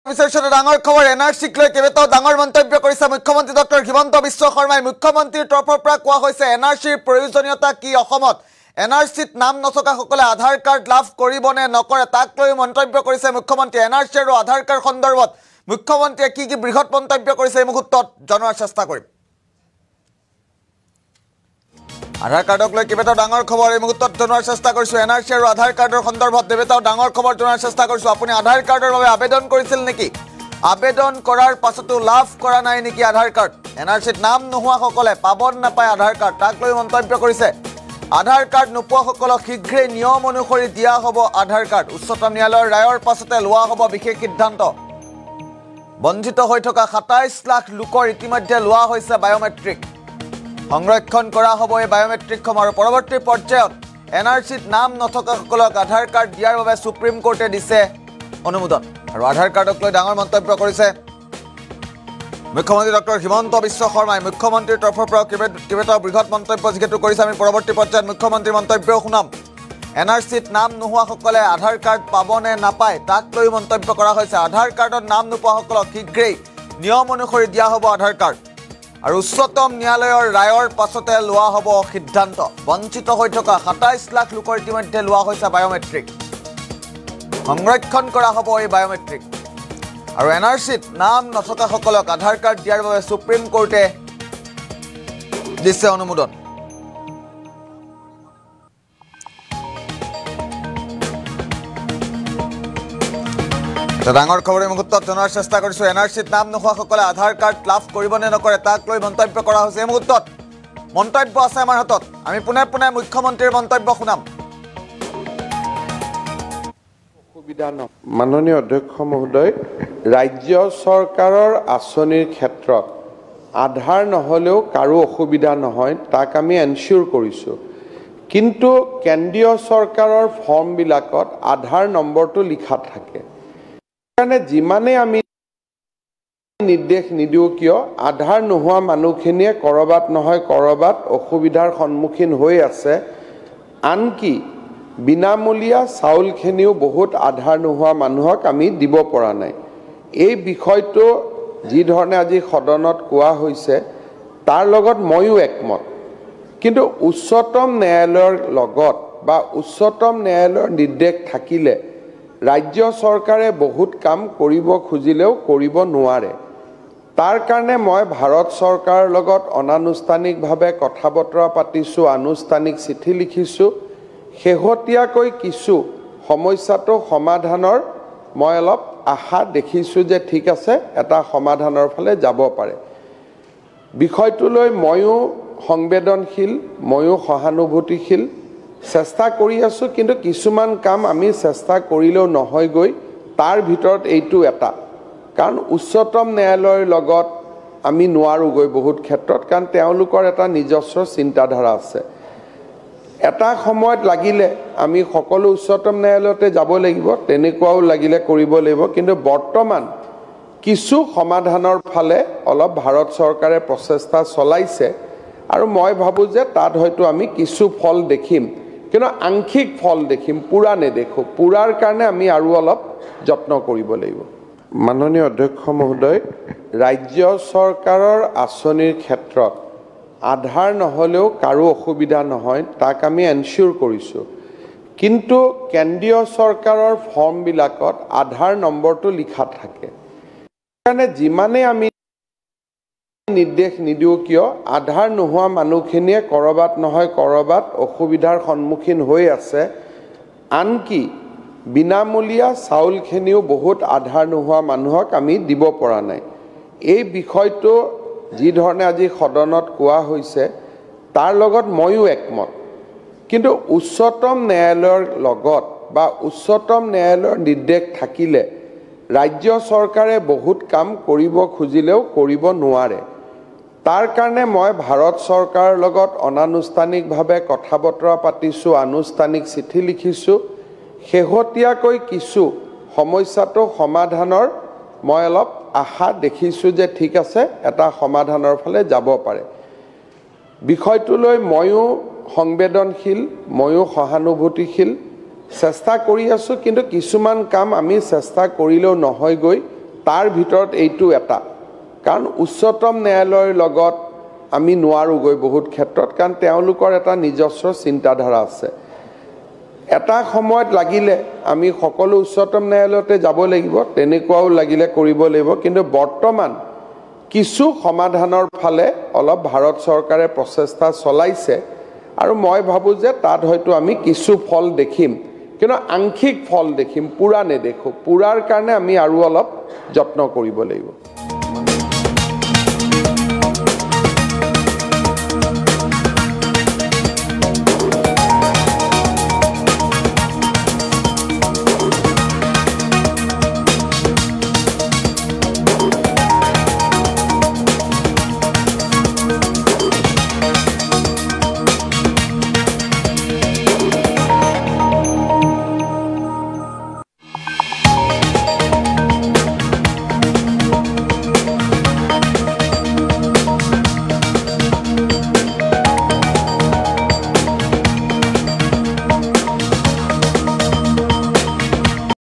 ডাঙৰ খবৰ এনআৰচিক লৈ কেইবাটাও ডাঙৰ মন্তব্য কৰিছে মুখ্যমন্ত্ৰী ডক্টৰ হিমন্ত বিশ্ব শৰ্মাই। মুখ্যমন্ত্ৰীৰ তৰফৰ পৰা কোৱা হৈছে এনআৰচিৰ প্ৰয়োজনীয়তা কি, অসমত এনআৰচিত নাম নথকাসকলে আধাৰ কাৰ্ড লাভ কৰিবনে নকৰে তাক লৈ মন্তব্য কৰিছে মুখ্যমন্ত্ৰী। এনআৰচি আৰু আধাৰ কাৰ্ড সন্দৰ্ভত মুখ্যমন্ত্ৰীয়ে কি বৃহৎ মন্তব্য কৰিছে এই মুহূৰ্তত জনোৱাৰ চেষ্টা কৰিম। আধাৰ কাৰ্ডক লৈ কেইবাটাও ডাঙৰ খবৰ এই মুহূৰ্তত জনোৱাৰ চেষ্টা কৰিছোঁ। এনআৰচি আৰু আধাৰ কাৰ্ডৰ সন্দৰ্ভত কেইবাটাও ডাঙৰ খবৰ জনোৱাৰ চেষ্টা কৰিছোঁ। আপুনি আধাৰ কাৰ্ডৰ বাবে আবেদন কৰিছিল নেকি? আবেদন কৰাৰ পাছতো লাভ কৰা নাই নেকি আধাৰ কাৰ্ড? এনআৰচিত নাম নোহোৱাসকলে পাব নাপায় আধাৰ কাৰ্ড তাক লৈ মন্তব্য কৰিছে। আধাৰ কাৰ্ড নোপোৱাসকলক শীঘ্ৰেই নিয়ম অনুসৰি দিয়া হ'ব আধাৰ কাৰ্ড। উচ্চতম ন্যায়ালয়ৰ ৰায়ৰ পাছতে লোৱা হ'ব বিশেষ সিদ্ধান্ত। বঞ্চিত হৈ থকা ২৭ লাখ লোকৰ ইতিমধ্যে লোৱা হৈছে বায়োমেট্ৰিক। সংৰক্ষণ কৰা হ'ব এই বায়োমেট্ৰিকসমূহ আৰু পৰৱৰ্তী পৰ্যায়ত এনআৰচিত নাম নথকাসকলক আধাৰ কাৰ্ড দিয়াৰ বাবে সুপ্ৰিম কোৰ্টে দিছে অনুমোদন। আৰু আধাৰ কাৰ্ডক লৈ ডাঙৰ মন্তব্য কৰিছে মুখ্যমন্ত্ৰী ডক্টৰ হিমন্ত বিশ্ব শৰ্মাই। মুখ্যমন্ত্ৰীৰ তৰফৰ পৰা কেইবাটাও বৃহৎ মন্তব্য যিহেতু কৰিছে, আমি পৰৱৰ্তী পৰ্যায়ত মুখ্যমন্ত্ৰীৰ মন্তব্যও শুনাম। এনআৰচিত নাম নোহোৱাসকলে আধাৰ কাৰ্ড পাবনে নাপায় তাক লৈ মন্তব্য কৰা হৈছে। আধাৰ কাৰ্ডত নাম নোপোৱাসকলক শীঘ্ৰেই নিয়ম অনুসৰি দিয়া হ'ব আধাৰ কাৰ্ড। আৰু উচ্চতম ন্যায়ালয়ৰ ৰায়ৰ পাছতে লোৱা হ'ব সিদ্ধান্ত। বঞ্চিত হৈ থকা ২৭ লাখ লোকৰ ইতিমধ্যে লোৱা হৈছে বায়োমেট্ৰিক। সংৰক্ষণ কৰা হ'ব এই বায়োমেট্ৰিক। আৰু এনআৰচিত নাম নথকাসকলক আধাৰ কাৰ্ড দিয়াৰ বাবে সুপ্ৰিম কোৰ্টে দিছে অনুমোদন। ডাঙৰ খবৰ এই মুহূৰ্তত জনোৱাৰ চেষ্টা কৰিছোঁ। এনআৰচিত নাম নোহোৱাসকলে আধাৰ কাৰ্ড লাভ কৰিবনে নকৰে তাক লৈ মন্তব্য কৰা হৈছে। এই মুহূৰ্তত মন্তব্য আছে আমাৰ হাতত, আমি পোনে পোনে মুখ্যমন্ত্ৰীৰ মন্তব্য শুনাম। মাননীয় অধ্যক্ষ মহোদয়, ৰাজ্য চৰকাৰৰ আঁচনিৰ ক্ষেত্ৰত আধাৰ নহ'লেও কাৰো অসুবিধা নহয় তাক আমি এনচিয়ৰ কৰিছোঁ। কিন্তু কেন্দ্ৰীয় চৰকাৰৰ ফৰ্মবিলাকত আধাৰ নম্বৰটো লিখা থাকে। সেইকাৰণে যিমানেই আমি নিৰ্দেশ নিদিওঁ কিয় আধাৰ নোহোৱা মানুহখিনিয়ে ক'ৰবাত নহয় ক'ৰবাত অসুবিধাৰ সন্মুখীন হৈ আছে। আনকি বিনামূলীয়া চাউলখিনিও বহুত আধাৰ নোহোৱা মানুহক আমি দিব পৰা নাই। এই বিষয়টো যি ধৰণে আজি সদনত কোৱা হৈছে তাৰ লগত ময়ো একমত। কিন্তু উচ্চতম ন্যায়ালয়ৰ লগত বা উচ্চতম ন্যায়ালয়ৰ নিৰ্দেশ থাকিলে ৰাজ্য চৰকাৰে বহুত কাম কৰিব খুজিলেও কৰিব নোৱাৰে। তাৰ কাৰণে মই ভাৰত চৰকাৰৰ লগত অনানুষ্ঠানিকভাৱে কথা বতৰা পাতিছোঁ, আনুষ্ঠানিক চিঠি লিখিছোঁ। শেহতীয়াকৈ কিছু সমস্যাটো সমাধানৰ মই অলপ আশা দেখিছোঁ যে ঠিক আছে এটা সমাধানৰ ফালে যাব পাৰে। বিষয়টোলৈ ময়ো সংবেদনশীল, ময়ো সহানুভূতিশীল, চেষ্টা কৰি আছোঁ। কিন্তু কিছুমান কাম আমি চেষ্টা কৰিলেও নহয়গৈ, তাৰ ভিতৰত এইটো এটা। কাৰণ উচ্চতম ন্যায়ালয়ৰ লগত আমি নোৱাৰোঁগৈ বহুত ক্ষেত্ৰত, কাৰণ তেওঁলোকৰ এটা নিজস্ব চিন্তাধাৰা আছে। এটা সময়ত লাগিলে আমি সকলো উচ্চতম ন্যায়ালয়তে যাব লাগিব, তেনেকুৱাও লাগিলে কৰিব লাগিব। কিন্তু বৰ্তমান কিছু সমাধানৰ ফালে অলপ ভাৰত চৰকাৰে প্ৰচেষ্টা চলাইছে আৰু মই ভাবোঁ যে তাত হয়তো আমি কিছু ফল দেখিম, কিন্তু আংশিক ফল দেখিম, পূৰা নেদেখোঁ। পূৰাৰ কাৰণে আমি আৰু অলপ যত্ন কৰিব লাগিব। মাননীয় অধ্যক্ষ মহোদয়, ৰাজ্য চৰকাৰৰ আঁচনিৰ ক্ষেত্ৰত আধাৰ নহ'লেও কাৰো অসুবিধা নহয় তাক আমি এনচিয়ৰ কৰিছোঁ। কিন্তু কেন্দ্ৰীয় চৰকাৰৰ ফৰ্মবিলাকত আধাৰ নম্বৰটো লিখা থাকে। সেইকাৰণে যিমানেই আমি নিৰ্দেশ নিদিওঁ কিয় আধাৰ নোহোৱা মানুহখিনিয়ে ক'ৰবাত নহয় ক'ৰবাত অসুবিধাৰ সন্মুখীন হৈ আছে। আনকি বিনামূলীয়া চাউলখিনিও বহুত আধাৰ নোহোৱা মানুহক আমি দিব পৰা নাই। এই বিষয়টো যি ধৰণে আজি সদনত কোৱা হৈছে তাৰ লগত ময়ো একমত। কিন্তু উচ্চতম ন্যায়ালয়ৰ লগত বা উচ্চতম ন্যায়ালয়ৰ নিৰ্দেশ থাকিলে ৰাজ্য চৰকাৰে বহুত কাম কৰিব খুজিলেও কৰিব নোৱাৰে। তাৰ কাৰণে মই ভাৰত চৰকাৰৰ লগত অনানুষ্ঠানিকভাৱে কথা বতৰা পাতিছোঁ, আনুষ্ঠানিক চিঠি লিখিছোঁ। শেহতীয়াকৈ কিছু সমস্যাটো সমাধানৰ মই অলপ আশা দেখিছোঁ যে ঠিক আছে এটা সমাধানৰ ফালে যাব পাৰে। বিষয়টোলৈ ময়ো সংবেদনশীল, ময়ো সহানুভূতিশীল, চেষ্টা কৰি আছোঁ। কিন্তু কিছুমান কাম আমি চেষ্টা কৰিলেও নহয়গৈ, তাৰ ভিতৰত এইটো এটা কাৰণ উচ্চতম ন্যায়ালয়ৰ লগত আমি নোৱাৰোগৈ বহুত ক্ষেত্ৰত কাৰণ তেওঁলোকৰ এটা নিজস্ব চিন্তাধাৰা আছে এটা সময়ত লাগিলে আমি সকলো উচ্চতম ন্যায়ালয়তে যাব লাগিব তেনেকুৱাও লাগিলে কৰিব লাগিব কিন্তু বৰ্তমান কিছু সমাধানৰ ফালে অলপ ভাৰত চৰকাৰে প্ৰচেষ্টা চলাইছে আৰু মই ভাবো যে তাত হয়তো আমি কিছু ফল দেখিম কিন্তু আংশিক ফল দেখিম পুৰা নেদেখো পুৰাৰ কাৰণে আমি আৰু অলপ যত্ন কৰিব লাগিব